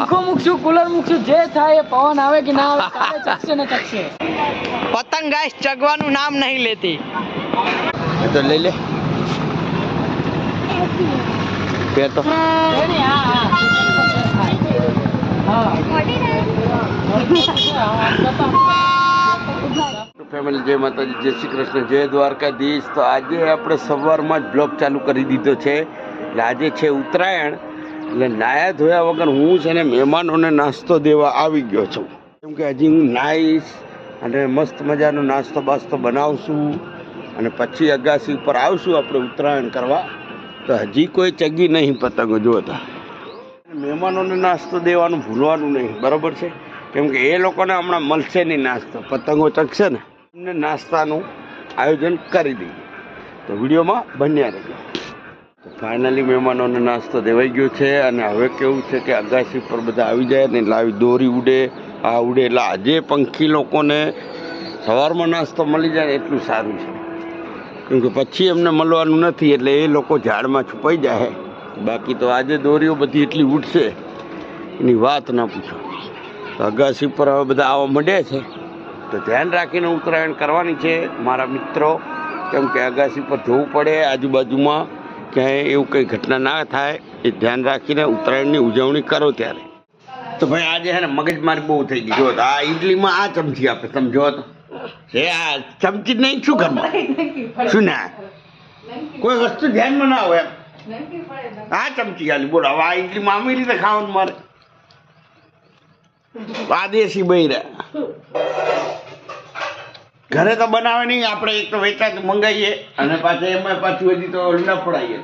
પંખો મૂકશું, કુલર મૂકશું, જે થાય એ પવન આવે કે ના આવે કાલે ચકશે ને ચકશે. પતંગ ગાઈસ ચગવાનું નામ નહીં લેતી. તો લઈ લે પેર તો ફેમિલી. જય માતાજી, જય શ્રી કૃષ્ણ, જય દ્વારકાધીશ. તો આજે આપણે સવારમાં જ બ્લોગ ચાલુ કરી દીધો છે. એટલે આજે છે ઉત્તરાયણ. એટલે નાયા ધોયા વગર હું છે ને મહેમાનોને નાસ્તો દેવા આવી ગયો છું. કેમ કે હજી હું નાહીશ અને મસ્ત મજાનો નાસ્તો બાસ્તો બનાવશું અને પછી અગાસી ઉપર આવશું આપણે ઉત્તરાયણ કરવા. તો હજી કોઈ ચગી નહીં પતંગો જોતા. મહેમાનોને નાસ્તો દેવાનું ભૂલવાનું નહીં, બરાબર છે? કેમ કે એ લોકોને હમણાં મળશે નહીં નાસ્તો, પતંગો ચગશે ને એમને નાસ્તાનું આયોજન કરી દઈએ. તો વિડીયોમાં બન્યા રહેજો. તો ફાઇનલી મહેમાનોને નાસ્તો દેવાઈ ગયો છે અને હવે કેવું છે કે અગાસી પર બધા આવી જાય ને એટલે આવી દોરી ઉડે, આ ઉડે. એટલે આજે પંખી લોકોને સવારમાં નાસ્તો મળી જાય ને એટલું સારું છે. કેમ કે પછી એમને મળવાનું નથી એટલે એ લોકો ઝાડમાં છુપાઈ જાય. બાકી તો આજે દોરીઓ બધી એટલી ઉડશે એની વાત ના પૂછો. તો અગાસી પર હવે બધા આવવા માંડ્યા છે. તો ધ્યાન રાખીને ઉત્તરાયણ કરવાની છે મારા મિત્રો. કેમ કે અગાસી પર જોવું પડે, આજુબાજુમાં ક્યાંય એવું કંઈ ઘટના ના થાય એ ધ્યાન રાખીને ઉત્તરાયણની ઉજવણી કરો ત્યારે. તો ભાઈ આજે છે ને મગજમારી બહુ થઈ ગઈ. જો આ ઇડલીમાં આ ચમચી આપે, તમે જો તો છે આ ચમચી નહીં, શું ઘરમાં શું ના કોઈ વસ્તુ ધ્યાનમાં ના હોય એમ. આ ચમચી ખાલી બોલો. હવે આ ઇડલીમાં આમી રીતે ખાવાનું મારે આ દેશી બૈરા ઘરે તો બનાવે નહીં. આપણે એક તો વેચાતું મંગાવીએ અને પાછું એમાં પાછું હજી તો લફડાઈએ.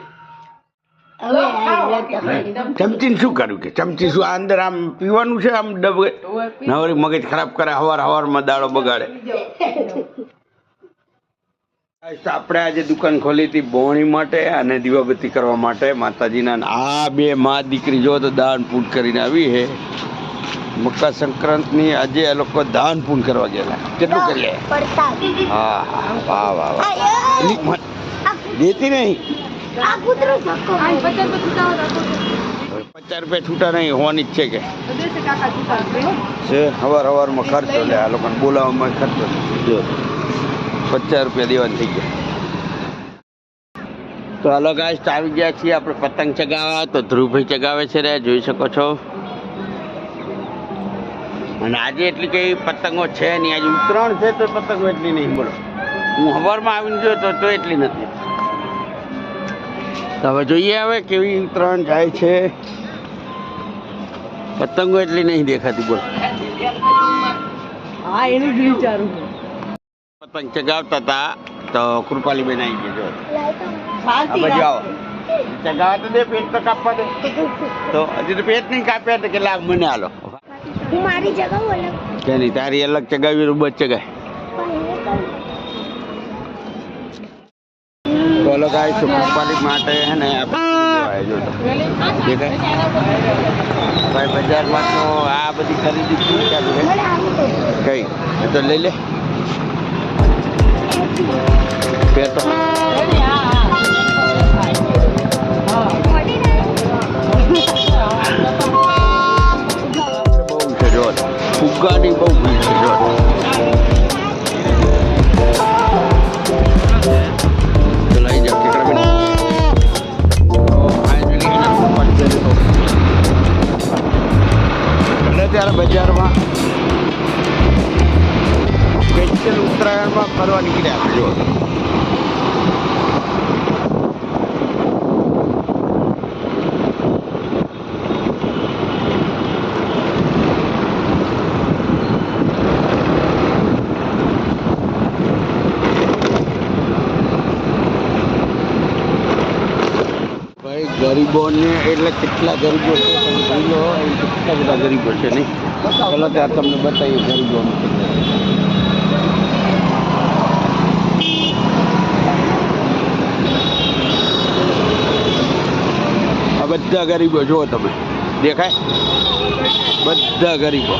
ચમચી શું કર્યું કે ચમચી શું અંદર આમ પીવાનું છે આમ ડબે નવરી મગજ ખરાબ કરે, હવારમાં દાડો બગાડે. આપણે આજે દુકાન ખોલી હતી બોણી માટે અને દીવાબત્તી કરવા માટે માતાજીના. આ બે મા દીકરી જો તો દાન પૂન કરીને આવી છે. મકર સંક્રાંતની આજે આ લોકો દાન પૂન કરવા ગયેલા. કેટલું કરીએ? હા હા, વાહ વાહ વાહ. દેતી નહીં 50 રૂપિયા છૂટા નહીં હોવાની જ છે કે છે. હવારમાં ખર્ચો લે આ લોકોને બોલાવવામાં ખર્ચો જો 50 રૂપિયા દેવાનું થઈ ગયા. તો હાલો ગાઈસ આવી ગયા છીએ આપણે પતંગ ચગાવવા. તો ધ્રુવભાઈ ચગાવે છે રે, જોઈ શકો છો. અને આજે એટલી કઈ પતંગો છે નહીં. આજે ઉત્તરાયણ છે તો પતંગો એટલી નહીં. બોલો હું સવારમાં આવીને જોયો તો એટલી નથી. તો હવે જોઈએ હવે કેવી ઉત્તરાયણ જાય છે. પતંગો એટલી નહીં દેખાતી. બોલો હા એનું જ વિચારું. પતંગ ચગાવતા હતા તો કૃપાલીબેન આવી ગયો. બાજુ આવો ચગાવવા તો દે, પેટ તો કાપવા દે. તો હજી તો પેટ નહીં કાપ્યા તો કે લાગ મને હાલો. મારી જગાવ અલગ કે નહીં તારી અલગ ચગાવી બસ ચગાય. બોલો ગાય તો કૃપાલી માટે હે ને દેખાય ભાઈ બજારમાં તો આ બધી ખરીદી શું ચાલુ છે કઈ તો લઈ લે પેર તો ફુગ્ગાની બહુ ભીડ છે. જો લઈ જાઓ એટલે ત્યારે બજારમાં સ્પેશિયલ ઉત્તરાયણમાં ફરવા નીકળ્યા આપણે. જો ગરીબોને એટલે કેટલા ગરીબો છે તમે જોઈ લો. કેટલા બધા ગરીબો છે નહીં. ચાલો ત્યાં તમને બતાવીએ ગરીબોને. આ બધા ગરીબો જુઓ તમે, દેખાય બધા ગરીબો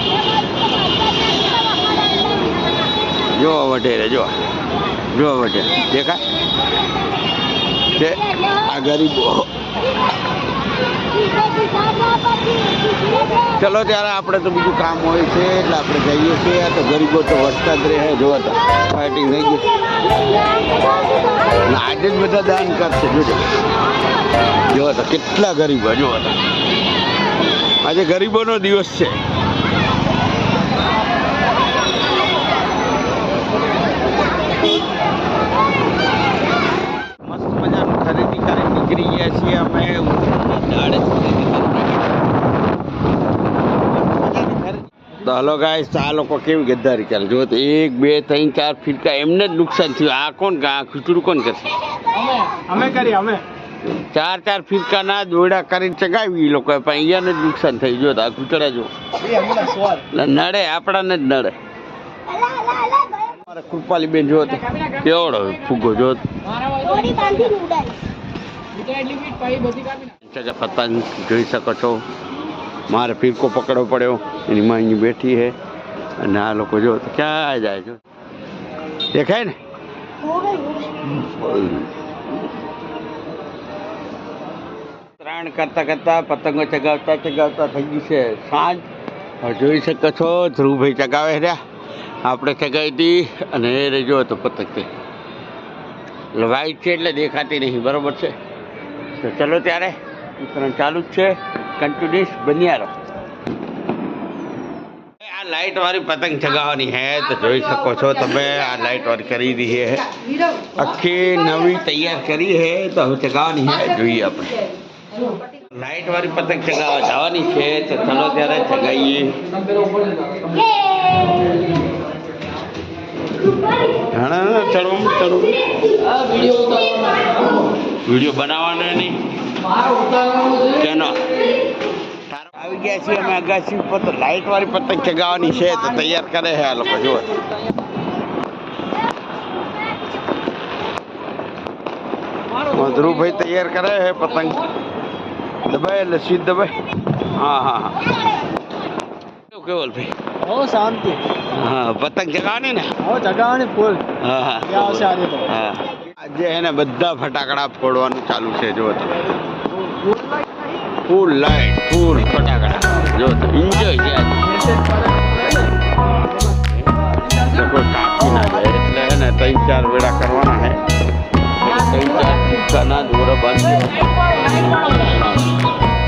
જોવા વટેરે. જો જોવા વટેરે દેખાય છે આ ગરીબો. ચલો ત્યારે આપણે તો બીજું કામ હોય છે એટલે આપણે જઈએ છીએ. આ તો ગરીબો તો વધતા જ રહે. જો તો ફાઇટિંગ થઈ ગઈ. અને આજે જ બધા દાન કરશે. જો તો કેટલા ગરીબો. જો તો આજે ગરીબોનો દિવસ છે. મસ્ત મજાનું ખરીદી કરી નીકળી ગયા છીએ અમે. દાડે જ ખરીદી તો હલો ગાઈસ, આ લોકો કેવી ગદ્દારી કરે. જો તો 1 2 3 4 ફિરકા એમને જ નુકસાન થયું. આ કોણ આ ખીચડું કોણ કરશે? અમે 4 ફિરકા ના દોડા કરીને ચગાવી એ લોકો, પણ અહીંયાને જ નુકસાન થઈ ગયું. આ ખૂચડા જો નડે, આપણાને જ નડે. મારા કૃપાલી બેન જો તો કેવડો ફૂગો જો પતંગ જોઈ શકો છો. મારે ફિરકો પકડવો પડ્યો, એની માં અહીં બેઠી છે. અને આ લોકો જો તો ક્યાં જાય છે દેખાય ને. ઉત્તરાયણ કરતા કરતા પતંગો ચગાવતા ચગાવતા થઈ ગઈ છે સાંજ. જોઈ શકો છો ધ્રુવભાઈ ચગાવે રહ્યા, આપણે ચગાવી હતી. અને એ રહેજો તો પતંગ છે એટલે વાઈટ છે એટલે દેખાતી નહીં, બરાબર છે. તો ચલો ત્યારે ઉત્તરાયણ ચાલુ જ છે, કન્ટિન્યુઅસ બન્યા રહો. આ લાઇટ વાળી પતંગ ચગાવવાની હે તો જોઈ શકો છો તમે. આ લાઇટ વાળી કરી દી છે, આખી નવી તૈયાર કરી છે. તો હવે ચગાવવાની હે, જોઈએ આપણે. લાઇટ વાળી પતંગ ચગાવવા જવાની છે તો ચલો ત્યારે ચગાવીએ. વિડીયો બનાવવાનો નહીં કેનો. આવી ગયા છીએ અમે અગાસી ઉપર. તો લાઇટ વાળી પતંગ ચગાવવાની છે તો તૈયાર કરે છે આ લોકો. જુઓ ધ્રુવભાઈ તૈયાર કરે છે પતંગ. દબાઈ એટલે સીધ દબાઈ. હા હા હા કેવલ ભાઈ? શાંતિ. હા પતંગ ચગાવવાની ને. જગાવાની ફૂલ. હા હા હા. આજે હે ને બધા ફટાકડા ફોડવાનું ચાલુ છે. જો તો ફૂલ લાઈટ, ફૂલ ફટાકડા. જો તો એન્જોય છે આજે. કોઈ કાપી ના જાય એટલે હે ને 3-4 વેળા કરવાના હે. 3-4 ફૂટકાના દોરા બાંધી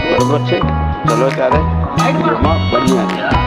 બરોબર છે. ચલો ત્યારે એમાં બન્યા.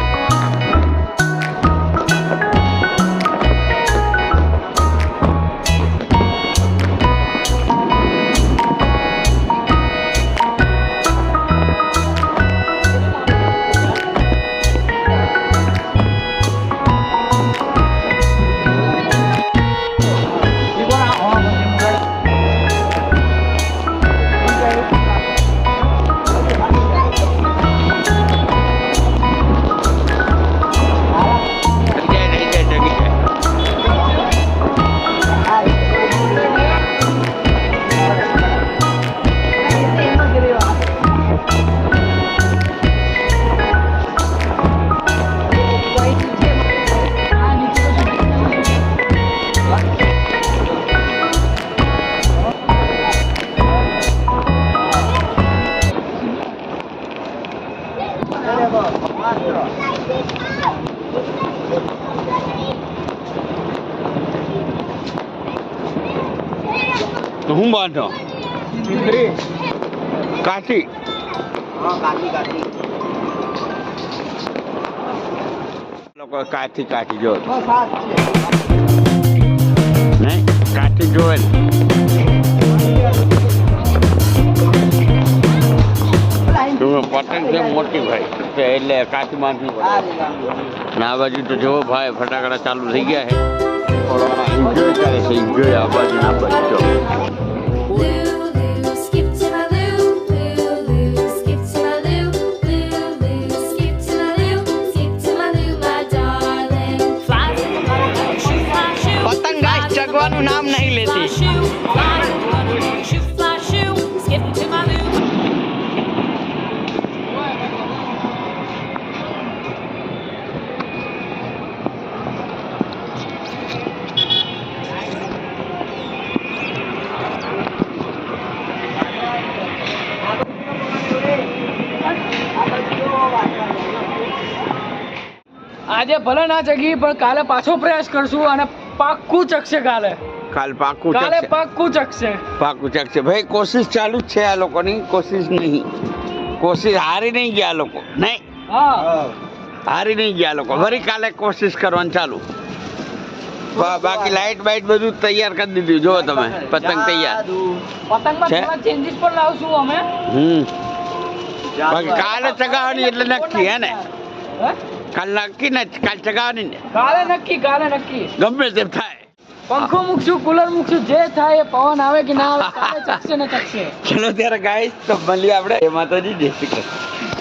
તો હું બાંધો કાઠી. લોકો કાઠી કાઠી જો નહીં, કાઠી જોવે ને. પતંગ છે મોટી ભાઈ એટલે કાઠી બાંધવી પડે. ને આ બાજુ તો જોવો ભાઈ ફટાકડા ચાલુ થઈ ગયા છે. એન્જોય કરે છે, એન્જોય. આ બાજુ ના બાજુ ચગવાનું નામ નહીં લેતી. આજે ભલે ના ચગી પણ કાલે પાછો પ્રયાસ કરશું અને પાક્કું ચકશે કાલે કાલ પાકું કાલે ચકશે પાક્કું ચકશે પાકું ચકશે ભાઈ કોશિશ ચાલુ જ છે આ લોકોની કોશિશ નહીં કોશિશ હારી નહીં ગયા આ લોકો નહીં હા હારી નહીં ગયા આ લોકો ફરી કાલે કોશિશ કરવાનું ચાલુ બાકી લાઈટ બાઈટ બધું તૈયાર કરી દીધું જો તમે પતંગ તૈયાર પતંગમાં છે? થોડા ચેન્જીસ પણ લાવશું અમે બાકી કાલે ચગાવવાની એટલે નક્કી હે ને હે? કાલ નક્કી ને કાલ ચગાવવાની ને કાલે નક્કી ગમે તેમ થાય પંખો મૂકશું કુલર મૂકશું જે થાય એ પવન આવે કે ના આવે કાલે ચકશે ને ચકશે ચલો ત્યારે ગાઈસ તો મળીએ આપણે એ માતાજી જય શ્રી કૃષ્ણ